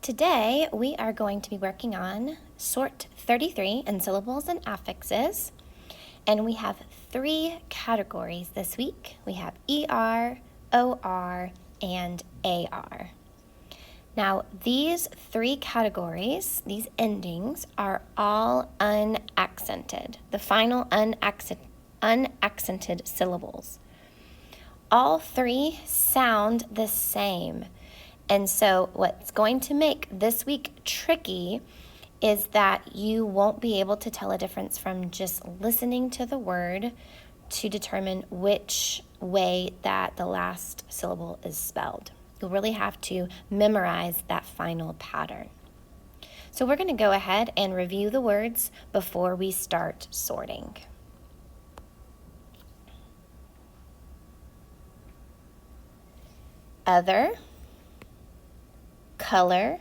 Today, we are going to be working on Sort 33 in Syllables and Affixes, and we have 3 categories this week. We have ER, OR, and AR. Now, these 3 categories, these endings, are all unaccented, the final unaccented syllables. All 3 sound the same. And so what's going to make this week tricky is that you won't be able to tell a difference from just listening to the word to determine which way that the last syllable is spelled. You'll really have to memorize that final pattern. So we're going to go ahead and review the words before we start sorting. Other, color,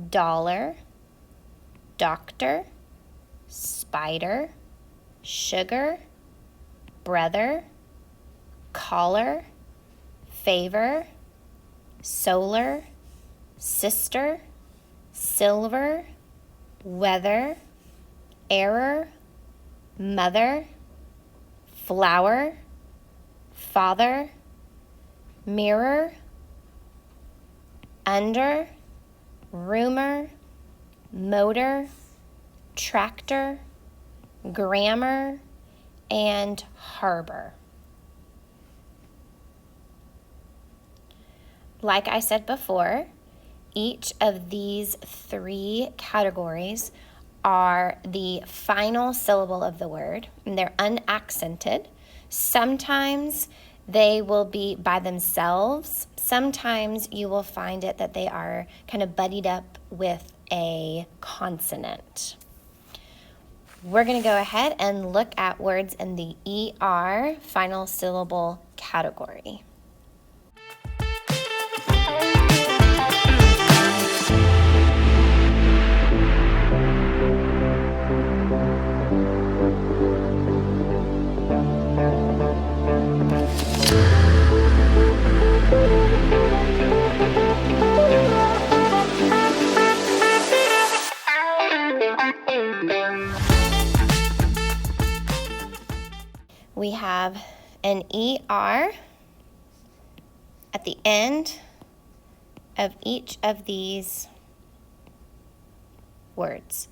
dollar, doctor, spider, sugar, brother, collar, favor, solar, sister, silver, weather, error, mother, flower, father, mirror, under, rumor, motor, tractor, grammar, and harbor. Like I said before, each of these 3 categories are the final syllable of the word, and they're unaccented. Sometimes they will be by themselves. Sometimes you will find it that they are kind of buddied up with a consonant. We're going to go ahead and look at words in the ER final syllable category. We have an ER at the end of each of these words.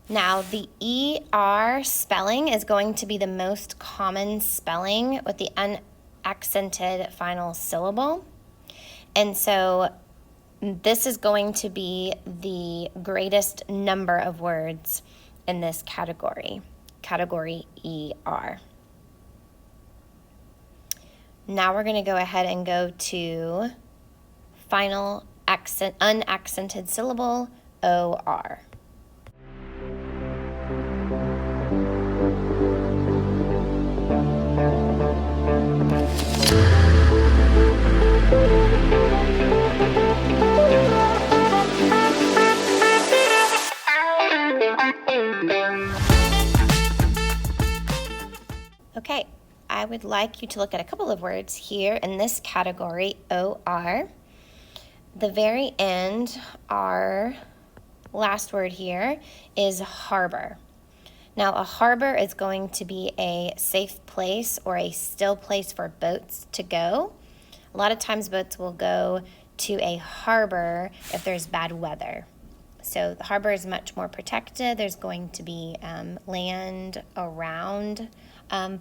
Now, the ER spelling is going to be the most common spelling with the unaccented final syllable. And so this is going to be the greatest number of words in this category ER. Now we're going to go ahead and go to final unaccented syllable, OR. Okay. I would like you to look at a couple of words here in this category, OR. The very end, our last word here is harbor. Now, a harbor is going to be a safe place or a still place for boats to go. A lot of times boats will go to a harbor if there's bad weather. So the harbor is much more protected. There's going to be land around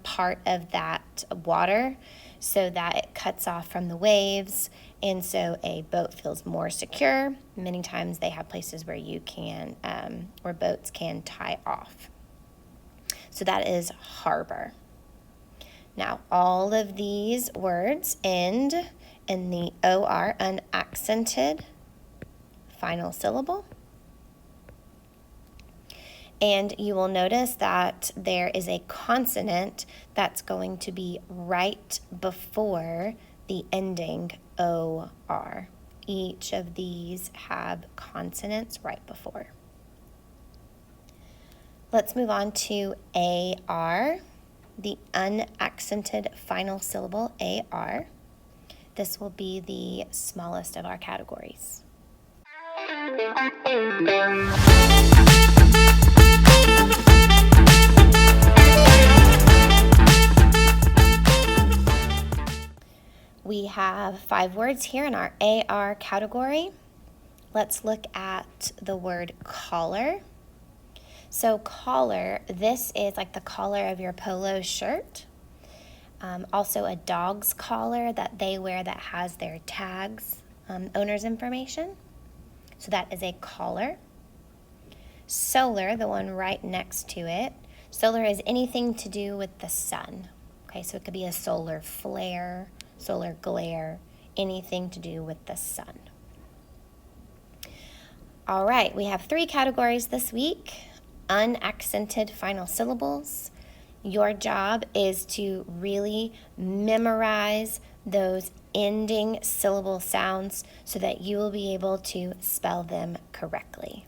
part of that water so that it cuts off from the waves, and so a boat feels more secure. Many times they have places where you can, where boats can tie off. So that is harbor. Now, all of these words end in the OR unaccented final syllable. And you will notice that there is a consonant that's going to be right before the ending OR. Each of these have consonants right before. Let's move on to AR, the unaccented final syllable, AR. This will be the smallest of our categories. We have 5 words here in our AR category. Let's look at the word collar. So collar, this is like the collar of your polo shirt. Also a dog's collar that they wear that has their tags, owner's information. So that is a collar. Solar, the one right next to it. Solar is anything to do with the sun. Okay, so it could be a solar flare, solar glare, anything to do with the sun. All right, we have 3 categories this week. Unaccented final syllables. Your job is to really memorize those ending syllable sounds so that you will be able to spell them correctly.